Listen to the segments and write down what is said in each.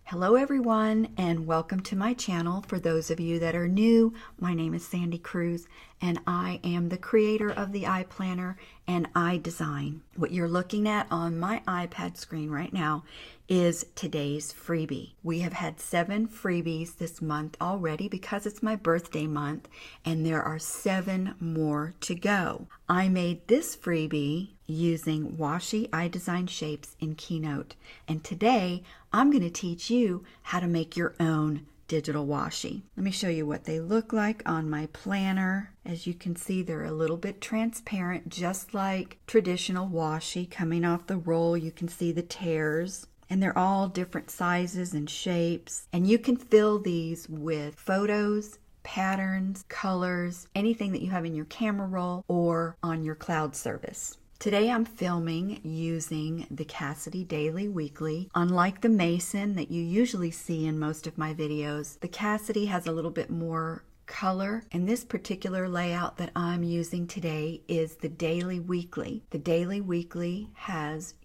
Hello everyone, and welcome to my channel. For those of you that are new, my name is Sandy Cruz and I am the creator of the iPlanner and iDesign. What you're looking at on my iPad screen right now is today's freebie. We have had 7 freebies this month already because it's my birthday month, and there are 7 more to go. I made this freebie using Washi iDesign shapes in Keynote, and today I'm going to teach you how to make your own digital washi. Let me show you what they look like on my planner. As you can see, they're a little bit transparent, just like traditional washi coming off the roll. You can see the tears, and they're all different sizes and shapes, and you can fill these with photos, patterns, colors, anything that you have in your camera roll or on your cloud service. Today I'm filming using the Cassidy Daily Weekly. Unlike the Mason that you usually see in most of my videos, the Cassidy has a little bit more color, and this particular layout that I'm using today is the Daily Weekly. The Daily Weekly has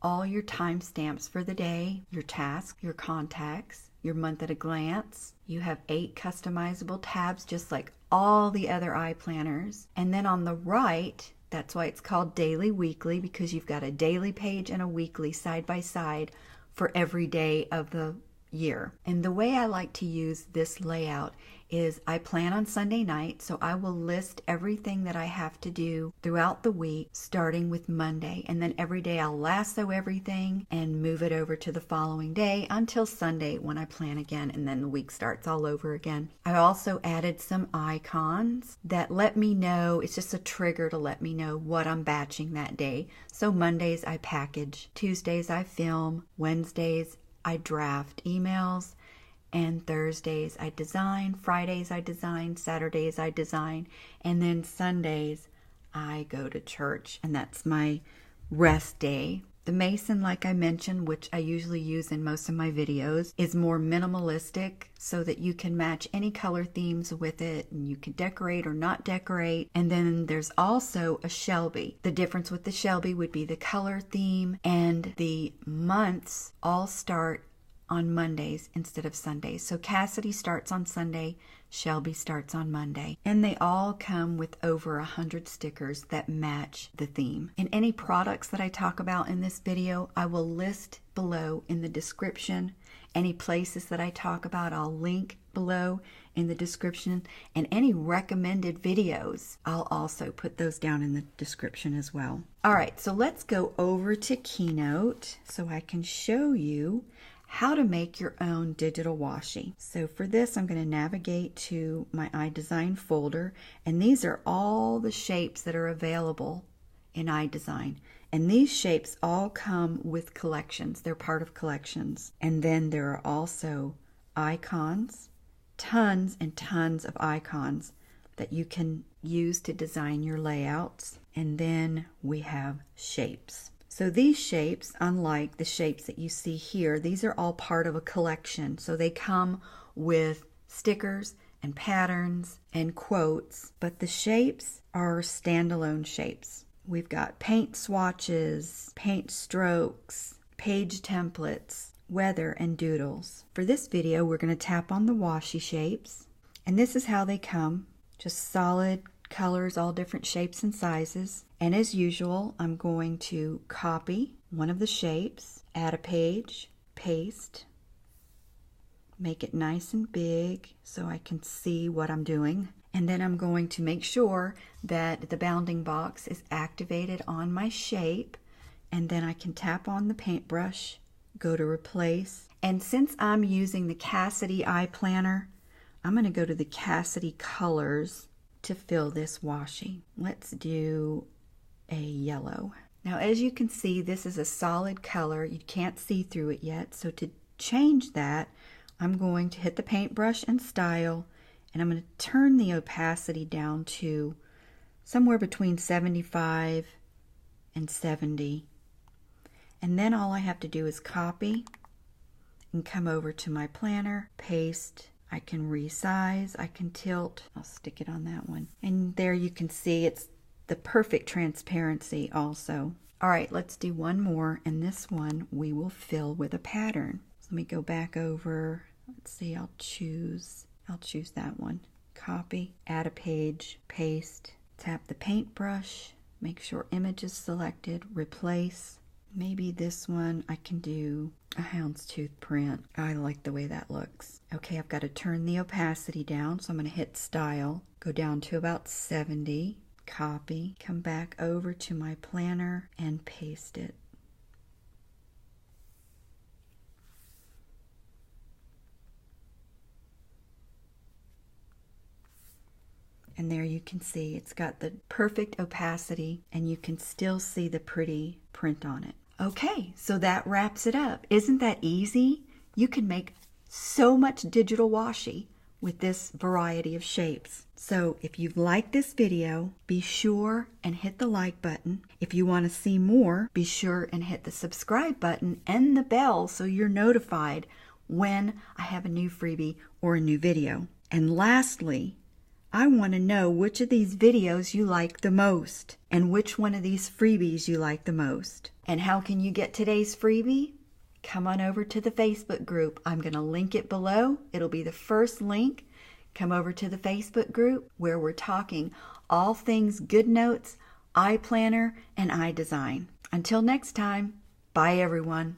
all your timestamps for the day, your tasks, your contacts, your month at a glance. You have 8 customizable tabs just like all the other iPlanners. And then on the right, that's why it's called Daily Weekly, because you've got a daily page and a weekly side by side for every day of the year. And the way I like to use this layout is I plan on Sunday night, so I will list everything that I have to do throughout the week, starting with Monday. And then every day I'll lasso everything and move it over to the following day until Sunday when I plan again, and then the week starts all over again. I also added some icons that let me know, it's just a trigger to let me know what I'm batching that day. So Mondays I package, Tuesdays I film, Wednesdays I draft emails, and Thursdays I design, Fridays I design, Saturdays I design, and then Sundays I go to church, and that's my rest day. The Mason, like I mentioned, which I usually use in most of my videos, is more minimalistic so that you can match any color themes with it, and you can decorate or not decorate. And then there's also a Shelby. The difference with the Shelby would be the color theme, and the months all start on Mondays instead of Sundays. So Cassidy starts on Sunday, Shelby starts on Monday, and they all come with over 100 stickers that match the theme. And any products that I talk about in this video, I will list below in the description. Any places that I talk about, I'll link below in the description, and any recommended videos, I'll also put those down in the description as well. All right, so let's go over to Keynote so I can show you how to make your own digital washi. So for this, I'm going to navigate to my iDesign folder, and these are all the shapes that are available in iDesign. And these shapes all come with collections. They're part of collections. And then there are also icons, tons and tons of icons that you can use to design your layouts. And then we have shapes. So these shapes, unlike the shapes that you see here, these are all part of a collection. So they come with stickers and patterns and quotes, but the shapes are standalone shapes. We've got paint swatches, paint strokes, page templates, weather, and doodles. For this video, we're going to tap on the washi shapes, and this is how they come, just solid colors, all different shapes and sizes. And as usual, I'm going to copy one of the shapes, add a page, paste, make it nice and big so I can see what I'm doing. And then I'm going to make sure that the bounding box is activated on my shape, and then I can tap on the paintbrush, go to replace. And since I'm using the Cassidy iPlanner, I'm going to go to the Cassidy colors to fill this washi. Let's do a yellow. Now, as you can see, this is a solid color. You can't see through it yet. So to change that, I'm going to hit the paintbrush and style, and I'm going to turn the opacity down to somewhere between 75 and 70. And then all I have to do is copy and come over to my planner, paste. I can resize, I can tilt. I'll stick it on that one. And there you can see it's the perfect transparency also. All right, let's do one more, and this one we will fill with a pattern. Let me go back over. Let's see, I'll choose that one. Copy, add a page, paste, tap the paintbrush, make sure image is selected, replace. Maybe this one I can do a houndstooth print. I like the way that looks. Okay, I've got to turn the opacity down, so I'm going to hit style, go down to about 70, copy, come back over to my planner and paste it. And there you can see it's got the perfect opacity and you can still see the pretty print on it. Okay, so that wraps it up. Isn't that easy? You can make so much digital washi with this variety of shapes. So if you've liked this video, be sure and hit the like button. If you want to see more, be sure and hit the subscribe button and the bell so you're notified when I have a new freebie or a new video. And lastly, I want to know which of these videos you like the most and which one of these freebies you like the most. And how can you get today's freebie? Come on over to the Facebook group. I'm going to link it below. It'll be the first link. Come over to the Facebook group where we're talking all things Goodnotes, iPlanner, and iDesign. Until next time, bye everyone.